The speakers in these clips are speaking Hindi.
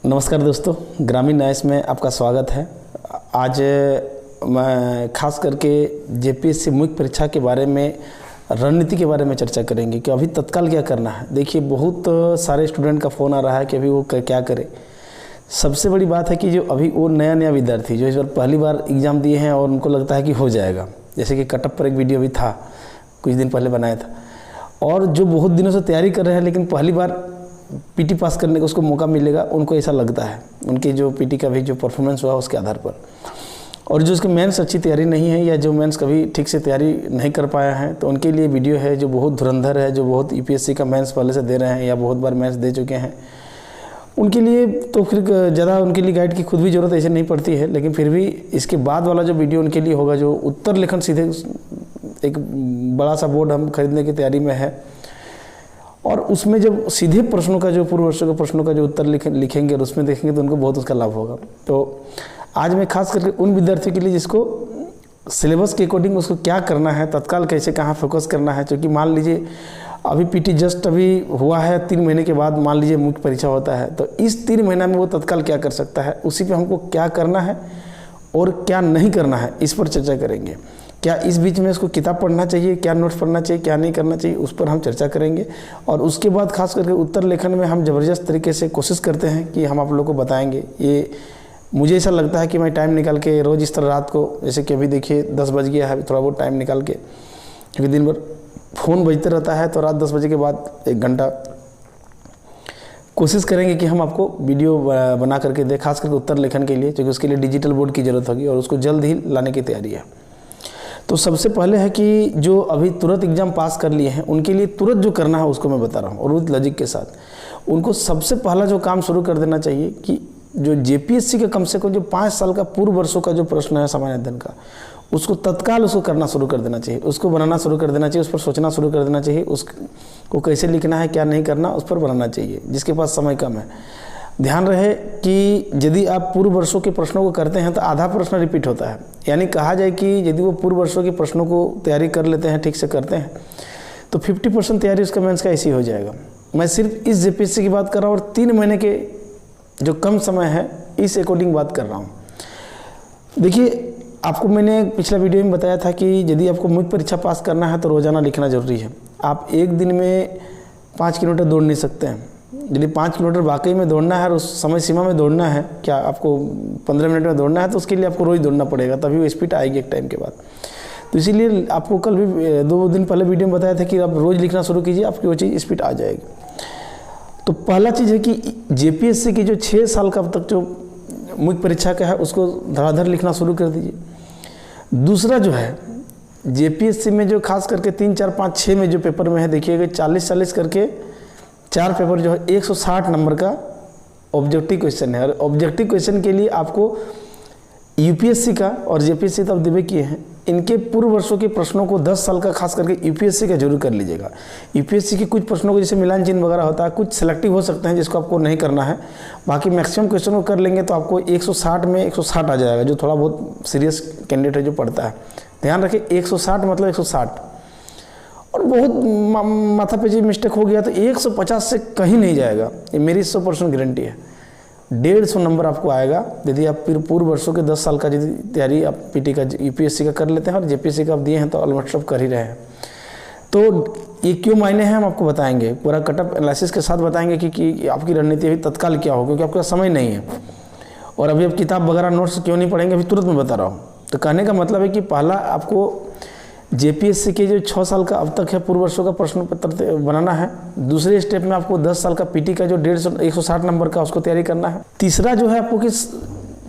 नमस्कार दोस्तों, ग्रामीण न्यास में आपका स्वागत है। आज मैं खास करके जेपीएससी मुख्य परीक्षा के बारे में, रणनीति के बारे में चर्चा करेंगे कि अभी तत्काल क्या करना है। देखिए, बहुत सारे स्टूडेंट का फ़ोन आ रहा है कि अभी वो क्या करे। सबसे बड़ी बात है कि जो अभी वो नया विद्यार्थी जो इस बार पहली बार एग्ज़ाम दिए हैं और उनको लगता है कि हो जाएगा, जैसे कि कटअप पर एक वीडियो भी था, कुछ दिन पहले बनाया था, और जो बहुत दिनों से तैयारी कर रहे हैं लेकिन पहली बार पीटी पास करने का उसको मौका मिलेगा, उनको ऐसा लगता है उनके जो पीटी का भी जो परफॉर्मेंस हुआ उसके आधार पर। और जो उसके मेंस अच्छी तैयारी नहीं है या जो मेंस कभी ठीक से तैयारी नहीं कर पाया है, तो उनके लिए वीडियो है जो बहुत धुरंधर है, जो बहुत यूपीएससी का मेंस पहले से दे रहे हैं या बहुत बार मेंस दे चुके हैं, उनके लिए तो फिर ज़्यादा उनके लिए गाइड की खुद भी ज़रूरत ऐसे नहीं पड़ती है। लेकिन फिर भी इसके बाद वाला जो वीडियो उनके लिए होगा, जो उत्तर लेखन सीधे एक बड़ा सा बोर्ड हम खरीदने की तैयारी में है, और उसमें जब सीधे प्रश्नों का जो पूर्व वर्षों के प्रश्नों का जो उत्तर लिखेंगे और उसमें देखेंगे तो उनको बहुत उसका लाभ होगा। तो आज मैं खास करके उन विद्यार्थियों के लिए जिसको सिलेबस के अकॉर्डिंग उसको क्या करना है, तत्काल कैसे कहाँ फोकस करना है, क्योंकि मान लीजिए अभी पीटी जस्ट अभी हुआ है, 3 महीने के बाद मान लीजिए मुख्य परीक्षा होता है, तो इस 3 महीना में वो तत्काल क्या कर सकता है, उसी पे हमको क्या करना है और क्या नहीं करना है, इस पर चर्चा करेंगे। क्या इस बीच में इसको किताब पढ़ना चाहिए, क्या नोट्स पढ़ना चाहिए, क्या नहीं करना चाहिए, उस पर हम चर्चा करेंगे। और उसके बाद खास करके उत्तर लेखन में हम ज़बरदस्त तरीके से कोशिश करते हैं कि हम आप लोगों को बताएंगे। ये मुझे ऐसा लगता है कि मैं टाइम निकाल के रोज़ इस तरह रात को, जैसे कि अभी देखिए 10 बज गया है, थोड़ा बहुत टाइम निकाल के, क्योंकि दिन भर फ़ोन बजते रहता है, तो रात 10 बजे के बाद 1 घंटा कोशिश करेंगे कि हम आपको वीडियो बना करके दें, खास करके उत्तर लेखन के लिए, क्योंकि उसके लिए डिजिटल बोर्ड की ज़रूरत होगी और उसको जल्द ही लाने की तैयारी है। तो सबसे पहले है कि जो अभी तुरंत एग्ज़ाम पास कर लिए हैं उनके लिए तुरंत जो करना है उसको मैं बता रहा हूँ, और विद लॉजिक के साथ। उनको सबसे पहला जो काम शुरू कर देना चाहिए कि जो जेपीएससी का कम से कम जो 5 साल का पूर्व वर्षों का जो प्रश्न है सामान्य अध्ययन का, उसको तत्काल उसको करना शुरू कर देना चाहिए, उसको बनाना शुरू कर देना चाहिए, उस पर सोचना शुरू कर देना चाहिए, उसको कैसे लिखना है, क्या नहीं करना, उस पर बनाना चाहिए, जिसके पास समय कम है। ध्यान रहे कि यदि आप पूर्व वर्षों के प्रश्नों को करते हैं तो आधा प्रश्न रिपीट होता है। यानी कहा जाए कि यदि वो पूर्व वर्षों के प्रश्नों को तैयारी कर लेते हैं, ठीक से करते हैं, तो 50% तैयारी उसका मेंस का ऐसी हो जाएगा। मैं सिर्फ इस जेपीएससी की बात कर रहा हूँ और 3 महीने के जो कम समय है इस अकॉर्डिंग बात कर रहा हूँ। देखिए, आपको मैंने पिछला वीडियो में बताया था कि यदि आपको मुख्य परीक्षा पास करना है तो रोज़ाना लिखना जरूरी है। आप एक दिन में 5 किलोमीटर दौड़ नहीं सकते हैं। यदि 5 किलोमीटर वाकई में दौड़ना है और उस समय सीमा में दौड़ना है, क्या आपको 15 मिनट में दौड़ना है, तो उसके लिए आपको रोज़ दौड़ना पड़ेगा, तभी वो स्पीड आएगी एक टाइम के बाद। तो इसीलिए आपको कल भी 2 दिन पहले वीडियो में बताया था कि आप रोज़ लिखना शुरू कीजिए, आपकी वो चीज़ स्पीड आ जाएगी। तो पहला चीज़ है कि जेपीएससी की जो 6 साल का अब तक जो मुख्य परीक्षा का है उसको धड़ाधड़ लिखना शुरू कर दीजिए। दूसरा जो है, जेपीएससी में जो खास करके 3, 4, 5, 6 में जो पेपर में है, देखिएगा 40-40 करके 4 पेपर जो है 160 नंबर का ऑब्जेक्टिव क्वेश्चन है। और ऑब्जेक्टिव क्वेश्चन के लिए आपको यूपीएससी का और जेपीएससी तो आप देवे किए हैं, इनके पूर्व वर्षों के प्रश्नों को 10 साल का खास करके यूपीएससी का जरूर कर लीजिएगा। यूपीएससी के कुछ प्रश्नों को जैसे मिलान चिन्ह वगैरह होता है, कुछ सेलेक्टिव हो सकते हैं जिसको आपको नहीं करना है, बाकी मैक्सिमम क्वेश्चन को कर लेंगे तो आपको 160 में 160 आ जाएगा, जो थोड़ा बहुत सीरियस कैंडिडेट है जो पढ़ता है। ध्यान रखिए, 160 मतलब 160, और बहुत माथा पे जी मिस्टेक हो गया तो 150 से कहीं नहीं जाएगा, ये मेरी 100% गारंटी है। 150 नंबर आपको आएगा यदि आप फिर पूर्व वर्षों के 10 साल का यदि तैयारी आप पीटी का यूपीएससी का कर लेते हैं और जेपीएससी का आप दिए हैं तो ऑलमोस्ट सब कर ही रहे हैं। तो ये क्यों मायने हैं हम आपको बताएंगे, पूरा कटअप एनालिसिस के साथ बताएंगे कि आपकी रणनीति अभी तत्काल क्या हो, क्योंकि आपका समय नहीं है और अभी आप किताब वगैरह नोट्स क्यों नहीं पढ़ेंगे, अभी तुरंत मैं बता रहा हूँ। तो कहने का मतलब है कि पहला आपको जेपीएससी के जो 6 साल का अब तक है पूर्व वर्षों का प्रश्न पत्र बनाना है। दूसरे स्टेप में आपको 10 साल का पीटी का जो 160 नंबर का उसको तैयारी करना है। तीसरा जो है आपको कि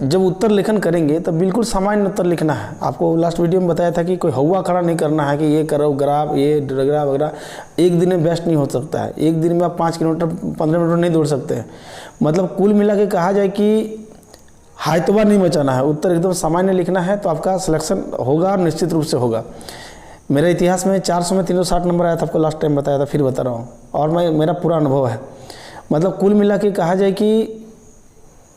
जब उत्तर लेखन करेंगे तो बिल्कुल सामान्य उत्तर लिखना है। आपको लास्ट वीडियो में बताया था कि कोई हवा खड़ा नहीं करना है कि ये करो ग्राफ, ये वगैरह वगैरह, एक दिन में बेस्ट नहीं हो सकता है। एक दिन में आप 5 किलोमीटर 15 मिनट नहीं दौड़ सकते हैं। मतलब कुल मिला के कहा जाए कि हाइतवा नहीं मचाना है, उत्तर एकदम सामान्य लिखना है तो आपका सिलेक्शन होगा और निश्चित रूप से होगा। मेरे इतिहास में 400 में 360 नंबर आया था, आपको लास्ट टाइम बताया था, फिर बता रहा हूँ, और मेरा पूरा अनुभव है। मतलब कुल मिला के कहा जाए कि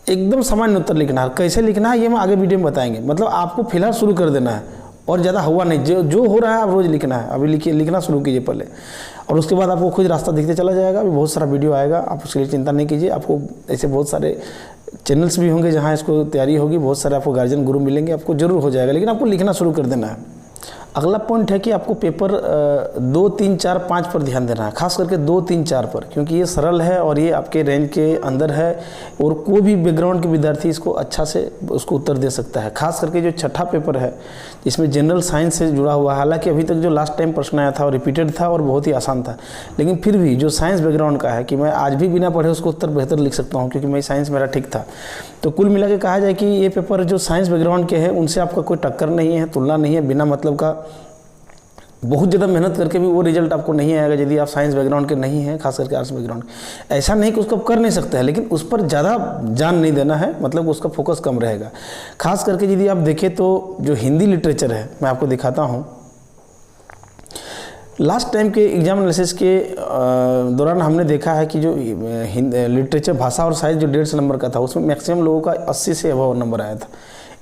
एकदम सामान्य उत्तर लिखना है। कैसे लिखना है ये मैं आगे वीडियो में बताएंगे। मतलब आपको फिलहाल शुरू कर देना है और ज़्यादा हुआ नहीं, जो जो हो रहा है आप रोज़ लिखना है। अभी लिखना शुरू कीजिए पहले, और उसके बाद आपको खुद रास्ता दिखते चला जाएगा। अभी बहुत सारा वीडियो आएगा, आप उसके लिए चिंता नहीं कीजिए। आपको ऐसे बहुत सारे चैनल्स भी होंगे जहाँ इसको तैयारी होगी, बहुत सारे आपको गार्जियन गुरु मिलेंगे, आपको जरूर हो जाएगा। लेकिन आपको लिखना शुरू कर देना है। अगला पॉइंट है कि आपको पेपर 2, 3, 4, 5 पर ध्यान देना है, खास करके 2, 3, 4 पर, क्योंकि ये सरल है और ये आपके रेंज के अंदर है और कोई भी बैकग्राउंड के विद्यार्थी इसको अच्छा से उसको उत्तर दे सकता है। खास करके जो छठा पेपर है इसमें जनरल साइंस से जुड़ा हुआ है। हालांकि अभी तक जो लास्ट टाइम प्रश्न आया था और रिपीटेड था और बहुत ही आसान था, लेकिन फिर भी जो साइंस बैकग्राउंड का है कि मैं आज भी बिना पढ़े उसको उत्तर बेहतर लिख सकता हूँ, क्योंकि मैं साइंस मेरा ठीक था। तो कुल मिला के कहा जाए कि ये पेपर जो साइंस बैकग्राउंड के हैं उनसे आपका कोई टक्कर नहीं है, तुलना नहीं है। बिना मतलब का बहुत ज़्यादा मेहनत करके भी वो रिजल्ट आपको नहीं आएगा यदि आप साइंस बैकग्राउंड के नहीं हैं, खास करके आर्ट्स बैकग्राउंड। ऐसा नहीं कि उसको कर नहीं सकते हैं, लेकिन उस पर ज़्यादा जान नहीं देना है, मतलब उसका फोकस कम रहेगा। खास करके यदि आप देखें तो जो हिंदी लिटरेचर है, मैं आपको दिखाता हूँ। लास्ट टाइम के एग्जाम एनालिसिस के दौरान हमने देखा है कि जो लिटरेचर भाषा और साहित्य जो 150 नंबर का था, उसमें मैक्सिमम लोगों का 80 से अबव नंबर आया था।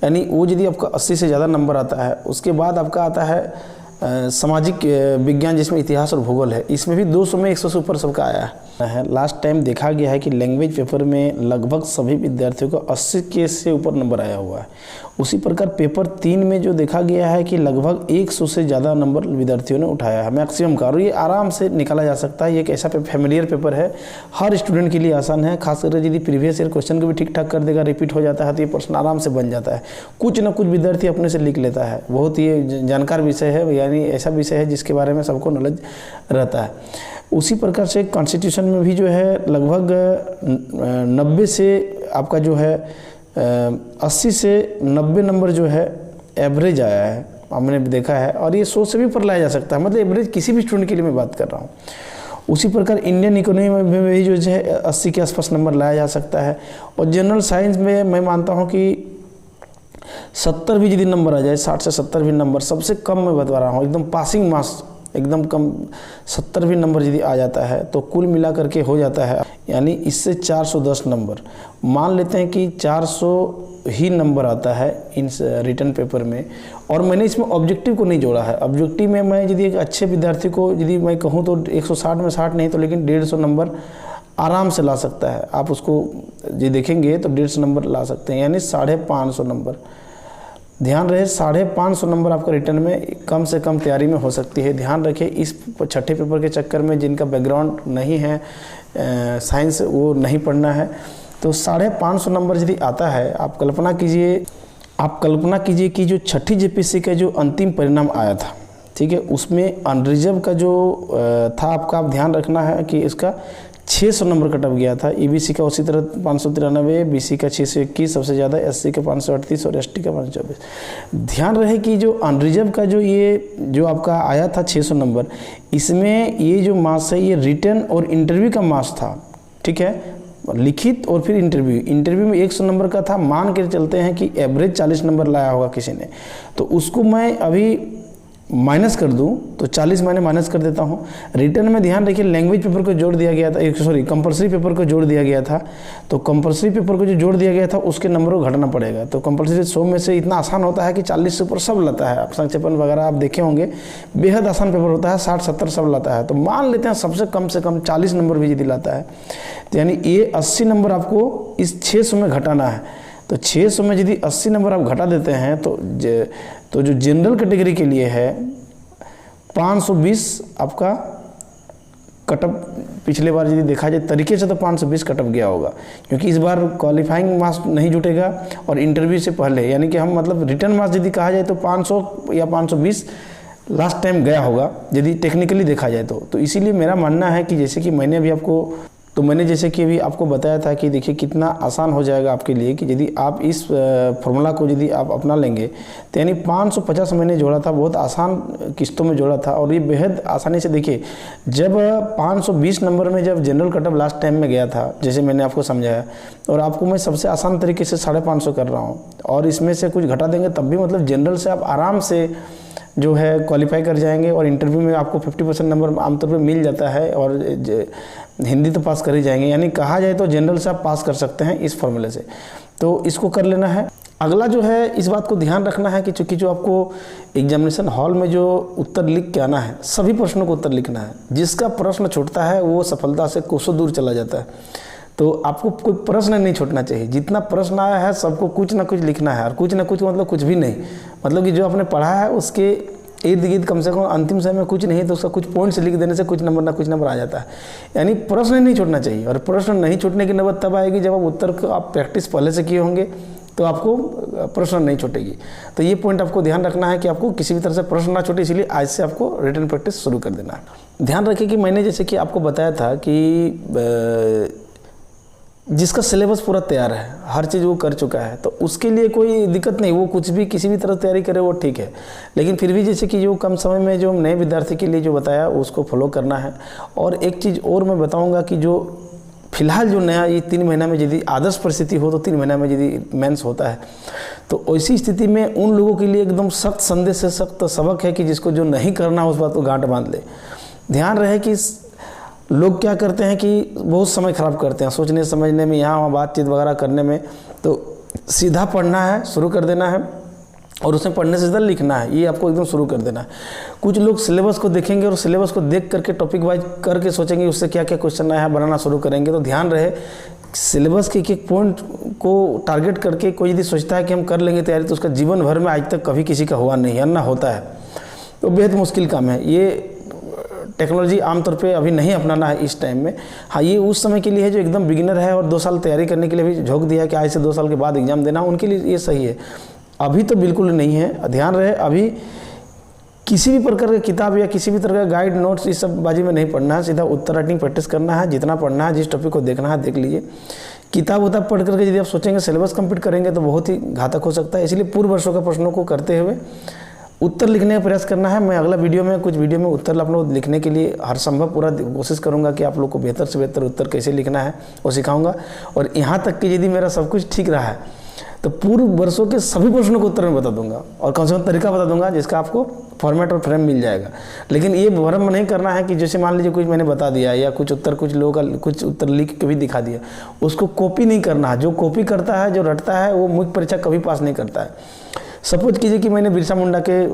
यानी वो यदि आपका 80 से ज़्यादा नंबर आता है, उसके बाद आपका आता है सामाजिक विज्ञान, जिसमें इतिहास और भूगोल है, इसमें भी 200 में 100 से ऊपर सबका आया है। लास्ट टाइम देखा गया है कि लैंग्वेज पेपर में लगभग सभी विद्यार्थियों को 80 के से ऊपर नंबर आया हुआ है। उसी प्रकार पेपर 3 में जो देखा गया है कि लगभग 100 से ज़्यादा नंबर विद्यार्थियों ने उठाया है मैक्सिमम का, और ये आराम से निकाला जा सकता है। ये एक ऐसा फैमिलियर पेपर है, हर स्टूडेंट के लिए आसान है। खासकर यदि प्रीवियस ईयर क्वेश्चन को भी ठीक ठाक कर देगा, रिपीट हो जाता है, तो ये प्रश्न आराम से बन जाता है। कुछ ना कुछ विद्यार्थी अपने से लिख लेता है। बहुत ये जानकार विषय है, यानी ऐसा विषय है जिसके बारे में सबको नॉलेज रहता है। उसी प्रकार से कॉन्स्टिट्यूशन में भी जो है लगभग 90 से आपका जो है 80 से 90 नंबर जो है एवरेज आया है, हमने देखा है। और ये 100 से भी ऊपर लाया जा सकता है, मतलब एवरेज किसी भी स्टूडेंट के लिए मैं बात कर रहा हूँ। उसी प्रकार इंडियन इकोनॉमी में भी जो है 80 के आसपास नंबर लाया जा सकता है। और जनरल साइंस में मैं मानता हूँ कि 70 भी यदि नंबर आ जाए, 60 से 70 भी नंबर, सबसे कम मैं बता रहा हूँ, एकदम पासिंग मार्क्स एकदम कम 70 भी नंबर यदि आ जाता है तो कुल मिला करके हो जाता है, यानी इससे 410 नंबर। मान लेते हैं कि 400 ही नंबर आता है इन रिटन पेपर में, और मैंने इसमें ऑब्जेक्टिव को नहीं जोड़ा है। ऑब्जेक्टिव में मैं यदि एक अच्छे विद्यार्थी को यदि मैं कहूँ तो 160 में 60 नहीं तो लेकिन 150 नंबर आराम से ला सकता है। आप उसको यदि देखेंगे तो 150 नंबर ला सकते हैं, यानी 550 नंबर। ध्यान रहे 550 नंबर आपका रिटर्न में कम से कम तैयारी में हो सकती है। ध्यान रखिए, इस छठे पेपर के चक्कर में जिनका बैकग्राउंड नहीं है साइंस, वो नहीं पढ़ना है। तो 550 नंबर यदि आता है, आप कल्पना कीजिए कि जो छठी जेपीएससी का जो अंतिम परिणाम आया था, ठीक है, उसमें अनरिजर्व का जो था आपका, आप ध्यान रखना है कि इसका 600 नंबर कट ऑफ गया था। ईबीसी का उसी तरह 593, बीसी का 621 सबसे ज़्यादा, एससी का 538 और एसटी का 524। ध्यान रहे कि जो अनरिजर्व का जो आपका आया था 600 नंबर, इसमें ये जो मार्क्स है ये रिटन और इंटरव्यू का मार्क्स था, ठीक है, लिखित और फिर इंटरव्यू में 100 नंबर का था। मान के चलते हैं कि एवरेज 40 नंबर लाया होगा किसी ने, तो उसको मैं अभी माइनस कर दूं तो 40 मैंने माइनस कर देता हूं। रिटर्न में ध्यान रखिए लैंग्वेज पेपर को जोड़ दिया गया था, कंपलसरी पेपर को जोड़ दिया गया था। तो कंपलसरी पेपर को जो जोड़ दिया गया था उसके नंबरों को घटाना पड़ेगा। तो कंपलसरी 100 में से इतना आसान होता है कि 40 से ऊपर सब लाता है। आप संक्षेपण वगैरह आप देखे होंगे, बेहद आसान पेपर होता है, 60-70 सब लाता है। तो मान लेते हैं सबसे कम से कम 40 नंबर भी यदि लाता है, तो यानी ये 80 नंबर आपको इस 600 में घटाना है। तो 600 में यदि 80 नंबर आप घटा देते हैं तो जो जनरल कैटेगरी के लिए है 520 आपका कटअप, पिछले बार यदि देखा जाए तरीके से तो 520 कटअप गया होगा, क्योंकि इस बार क्वालिफाइंग मार्क्स नहीं जुटेगा और इंटरव्यू से पहले, यानी कि हम मतलब रिटर्न मार्क्स यदि कहा जाए तो 500 या 520 लास्ट टाइम गया होगा यदि टेक्निकली देखा जाए तो इसीलिए मेरा मानना है कि जैसे कि मैंने अभी आपको बताया था कि देखिए कितना आसान हो जाएगा आपके लिए कि यदि आप इस फॉर्मूला को यदि आप अपना लेंगे, तो यानी 550 मैंने जोड़ा था, बहुत आसान किस्तों में जोड़ा था। और ये बेहद आसानी से देखिए, जब 520 नंबर में जब जनरल कटअप लास्ट टाइम में गया था, जैसे मैंने आपको समझाया, और आपको मैं सबसे आसान तरीके से 550 कर रहा हूँ, और इसमें से कुछ घटा देंगे तब भी मतलब जनरल से आप आराम से जो है क्वालिफाई कर जाएंगे। और इंटरव्यू में आपको 50% नंबर आमतौर पे मिल जाता है, और हिंदी तो पास कर ही जाएंगे, यानी कहा जाए तो जनरल से आप पास कर सकते हैं इस फॉर्मूले से। तो इसको कर लेना है। अगला जो है, इस बात को ध्यान रखना है कि चूंकि जो आपको एग्जामिनेशन हॉल में जो उत्तर लिख के आना है, सभी प्रश्नों को उत्तर लिखना है। जिसका प्रश्न छूटता है वो सफलता से कोसों दूर चला जाता है। तो आपको कोई प्रश्न नहीं छूटना चाहिए। जितना प्रश्न आया है सबको कुछ ना कुछ लिखना है, और कुछ ना कुछ मतलब कुछ भी नहीं, मतलब कि जो आपने पढ़ा है उसके इर्द गिर्द कम से कम अंतिम समय में कुछ नहीं तो उसका कुछ पॉइंट्स लिख देने से कुछ नंबर ना कुछ नंबर आ जाता है। यानी प्रश्न नहीं छूटना चाहिए। और प्रश्न नहीं छूटने की नौबत तब आएगी जब आप उत्तर को आप प्रैक्टिस पहले से किए होंगे, तो आपको प्रश्न नहीं छूटेगी। तो ये पॉइंट आपको ध्यान रखना है कि आपको किसी भी तरह से प्रश्न ना छूटे, इसलिए आज से आपको रिटन प्रैक्टिस शुरू कर देना है। ध्यान रखिए कि मैंने जैसे कि आपको बताया था कि जिसका सिलेबस पूरा तैयार है, हर चीज़ वो कर चुका है, तो उसके लिए कोई दिक्कत नहीं, वो कुछ भी किसी भी तरह तैयारी करे वो ठीक है। लेकिन फिर भी जैसे कि जो कम समय में जो नए विद्यार्थी के लिए जो बताया उसको फॉलो करना है। और एक चीज़ और मैं बताऊंगा कि जो फिलहाल जो नया ये 3 महीना में यदि आदर्श परिस्थिति हो तो 3 महीना में यदि मेंस होता है, तो ऐसी स्थिति में उन लोगों के लिए एकदम सख्त संदेश से सख्त सबक है कि जिसको जो नहीं करना उस बात को गांठ बांध ले। ध्यान रहे कि लोग क्या करते हैं कि बहुत समय ख़राब करते हैं सोचने समझने में, यहाँ वहाँ बातचीत वगैरह करने में। तो सीधा पढ़ना है, शुरू कर देना है, और उसमें पढ़ने से ज़्यादा लिखना है, ये आपको एकदम शुरू कर देना है। कुछ लोग सिलेबस को देखेंगे और सिलेबस को देख करके टॉपिक वाइज करके सोचेंगे उससे क्या क्या क्वेश्चन आया है, बनाना शुरू करेंगे। तो ध्यान रहे सिलेबस के एक पॉइंट को टारगेट करके कोई यदि सोचता है कि हम कर लेंगे तैयारी, तो उसका जीवन भर में आज तक कभी किसी का हुआ नहीं है, ना होता है। तो बेहद मुश्किल काम है। ये टेक्नोलॉजी आमतौर पे अभी नहीं अपनाना है इस टाइम में। हाँ, ये उस समय के लिए है जो एकदम बिगिनर है और 2 साल तैयारी करने के लिए भी झोंक दिया कि आज से 2 साल के बाद एग्जाम देना, उनके लिए ये सही है। अभी तो बिल्कुल नहीं है। ध्यान रहे, अभी किसी भी प्रकार का किताब या किसी भी तरह का गाइड नोट्स इस सब बाजी में नहीं पढ़ना है, सीधा उत्तर राइटिंग प्रैक्टिस करना है। जितना पढ़ना है, जिस टॉपिक को देखना है देख लीजिए। किताब उताब पढ़ करके यदि आप सोचेंगे सिलेबस कंप्लीट करेंगे तो बहुत ही घातक हो सकता है। इसलिए पूर्व वर्षों के प्रश्नों को करते हुए उत्तर लिखने का प्रयास करना है। मैं अगला वीडियो में कुछ वीडियो में उत्तर आप लोग लिखने के लिए हर संभव पूरा कोशिश करूंगा कि आप लोग को बेहतर से बेहतर उत्तर कैसे लिखना है वो सिखाऊंगा। और यहाँ तक कि यदि मेरा सब कुछ ठीक रहा है तो पूर्व वर्षों के सभी प्रश्नों को उत्तर में बता दूंगा, और कम से कम तरीका बता दूंगा जिसका आपको फॉर्मेट और फ्रेम मिल जाएगा। लेकिन ये भ्रम नहीं करना है कि जैसे मान लीजिए कुछ मैंने बता दिया या कुछ लोगों का कुछ उत्तर लिख के भी दिखा दिया, उसको कॉपी नहीं करना है। जो कॉपी करता है, जो रटता है, वो मुख्य परीक्षा कभी पास नहीं करता है। सपोज कीजिए कि मैंने बिरसा मुंडा के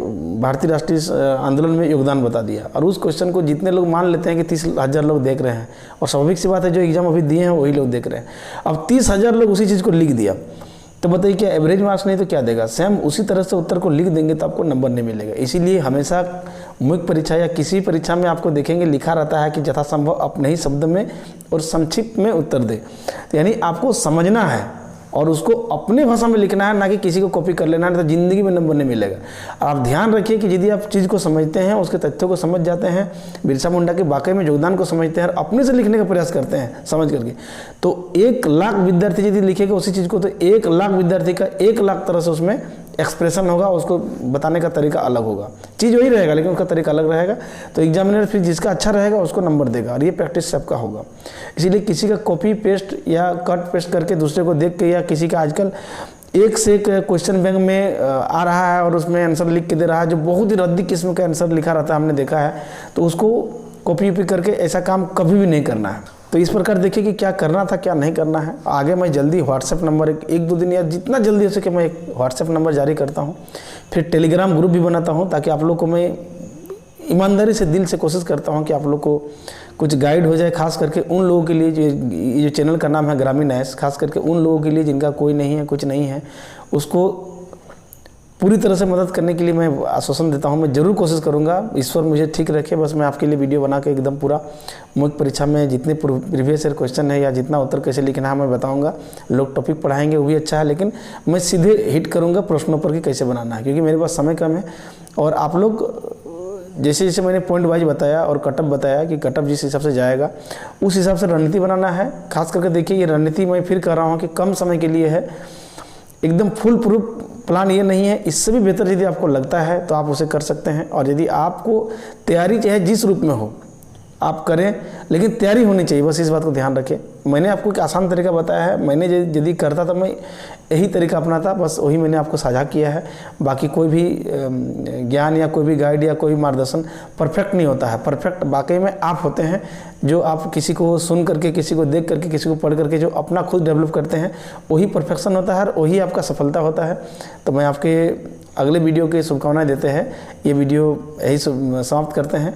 भारतीय राष्ट्रीय आंदोलन में योगदान बता दिया, और उस क्वेश्चन को जितने लोग मान लेते हैं कि 30,000 लोग देख रहे हैं, और स्वाभाविक सी बात है जो एग्जाम अभी दिए हैं वही लोग देख रहे हैं। अब 30,000 लोग उसी चीज़ को लिख दिया, तो बताइए क्या एवरेज मार्क्स नहीं तो क्या देगा? सेम उसी तरह से उत्तर को लिख देंगे तो आपको नंबर नहीं मिलेगा। इसीलिए हमेशा मुख्य परीक्षा या किसी परीक्षा में आपको देखेंगे लिखा रहता है कि यथासंभव अपने ही शब्द में और संक्षिप्त में उत्तर दे। तो यानी आपको समझना है और उसको अपने भाषा में लिखना है, ना कि किसी को कॉपी कर लेना है, तो ज़िंदगी में नंबर नहीं मिलेगा। आप ध्यान रखिए कि यदि आप चीज़ को समझते हैं, उसके तथ्यों को समझ जाते हैं, बिरसा मुंडा के वाकई में योगदान को समझते हैं और अपने से लिखने का प्रयास करते हैं समझ करके, तो 1 लाख विद्यार्थी यदि लिखेगा उसी चीज़ को, तो 1 लाख विद्यार्थी का 1 लाख तरह से उसमें एक्सप्रेशन होगा, उसको बताने का तरीका अलग होगा। चीज़ वही रहेगा लेकिन उसका तरीका अलग रहेगा। तो एग्जामिनर फिर जिसका अच्छा रहेगा उसको नंबर देगा, और ये प्रैक्टिस सबका होगा। इसीलिए किसी का कॉपी पेस्ट या कट पेस्ट करके दूसरे को देख के, या किसी का आजकल एक से एक क्वेश्चन बैंक में आ रहा है और उसमें आंसर लिख के दे रहा है, जो बहुत ही रद्दी किस्म का आंसर लिखा रहता है, हमने देखा है, तो उसको कॉपी करके ऐसा काम कभी भी नहीं करना है। तो इस प्रकार देखिए कि क्या करना था क्या नहीं करना है। आगे मैं जल्दी व्हाट्सएप नंबर 1-2 दिन या जितना जल्दी हो सके मैं एक व्हाट्सएप नंबर जारी करता हूँ, फिर टेलीग्राम ग्रुप भी बनाता हूँ, ताकि आप लोग को मैं ईमानदारी से दिल से कोशिश करता हूँ कि आप लोग को कुछ गाइड हो जाए। खास करके उन लोगों के लिए जो चैनल का नाम है ग्रामीण आयस, खास करके उन लोगों के लिए जिनका कोई नहीं है, कुछ नहीं है, उसको पूरी तरह से मदद करने के लिए मैं आश्वासन देता हूं। मैं ज़रूर कोशिश करूंगा, ईश्वर मुझे ठीक रखे। बस मैं आपके लिए वीडियो बना के एकदम पूरा मुख्य परीक्षा में जितने प्रीवियस ईयर क्वेश्चन है या जितना उत्तर कैसे लिखना है मैं बताऊंगा। लोग टॉपिक पढ़ाएंगे वो भी अच्छा है, लेकिन मैं सीधे हिट करूंगा प्रश्नों पर कि कैसे बनाना है, क्योंकि मेरे पास समय कम है। और आप लोग जैसे जैसे मैंने पॉइंट वाइज बताया और कटअप बताया कि कटअप जिस हिसाब से जाएगा उस हिसाब से रणनीति बनाना है। खास करके देखिए ये रणनीति मैं फिर कर रहा हूँ कि कम समय के लिए है, एकदम फुल प्रूफ प्लान ये नहीं है। इससे भी बेहतर यदि आपको लगता है तो आप उसे कर सकते हैं। और यदि आपको तैयारी चाहे जिस रूप में हो, आप करें, लेकिन तैयारी होनी चाहिए, बस इस बात को ध्यान रखें। मैंने आपको एक आसान तरीका बताया है, मैंने यदि करता तो मैं यही तरीका अपनाता, बस वही मैंने आपको साझा किया है। बाकी कोई भी ज्ञान या कोई भी गाइड या कोई भी मार्गदर्शन परफेक्ट नहीं होता है। परफेक्ट वाकई में आप होते हैं, जो आप किसी को सुन करके, किसी को देख करके, किसी को पढ़ करके जो अपना खुद डेवलप करते हैं, वही परफेक्शन होता है और वही आपका सफलता होता है। तो मैं आपके अगले वीडियो की शुभकामनाएं देते हैं। ये वीडियो यही समाप्त करते हैं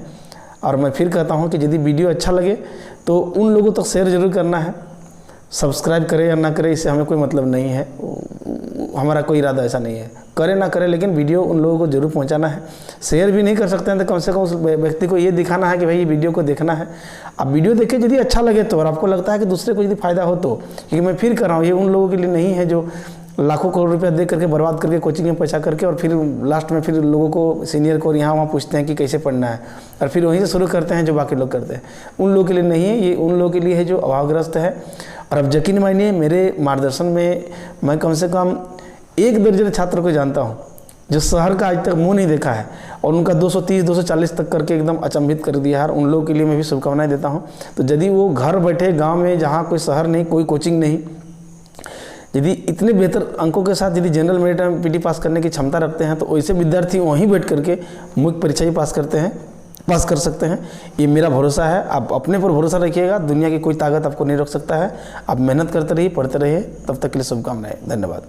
और मैं फिर कहता हूं कि यदि वीडियो अच्छा लगे तो उन लोगों तक शेयर जरूर करना है। सब्सक्राइब करें या ना करें, इससे हमें कोई मतलब नहीं है, हमारा कोई इरादा ऐसा नहीं है। करें ना करें, लेकिन वीडियो उन लोगों को जरूर पहुंचाना है। शेयर भी नहीं कर सकते हैं तो कम से कम उस व्यक्ति को ये दिखाना है कि भाई ये वीडियो को देखना है। अब वीडियो देखे यदि अच्छा लगे तो, और आपको लगता है कि दूसरे को यदि फ़ायदा हो तो, क्योंकि मैं फिर कर रहा हूँ, ये उन लोगों के लिए नहीं है जो लाखों करोड़ रुपया दे करके बर्बाद करके कोचिंग में पैसा करके और फिर लास्ट में फिर लोगों को, सीनियर को यहाँ वहाँ पूछते हैं कि कैसे पढ़ना है, और फिर वहीं से शुरू करते हैं जो बाकी लोग करते हैं। उन लोगों के लिए नहीं है, ये उन लोगों के लिए है जो अभावग्रस्त है। और अब यकीन मानिए, मेरे मार्गदर्शन में मैं कम से कम 1 दर्जन छात्र को जानता हूँ जो शहर का आज तक मुंह नहीं देखा है, और उनका 230 240 तक करके एकदम अचंभित कर दिया है। उन लोगों के लिए मैं भी शुभकामनाएं देता हूँ। तो यदि वो घर बैठे गाँव में, जहाँ कोई शहर नहीं, कोई कोचिंग नहीं, यदि इतने बेहतर अंकों के साथ यदि जनरल मेरिट में पीटी पास करने की क्षमता रखते हैं, तो वैसे विद्यार्थी वहीं बैठ करके मुख्य परीक्षा ही पास कर सकते हैं। ये मेरा भरोसा है। आप अपने पर भरोसा रखिएगा, दुनिया की कोई ताकत आपको नहीं रोक सकता है। आप मेहनत करते रहिए, पढ़ते रहिए। तब तक के लिए शुभकामनाएं। धन्यवाद।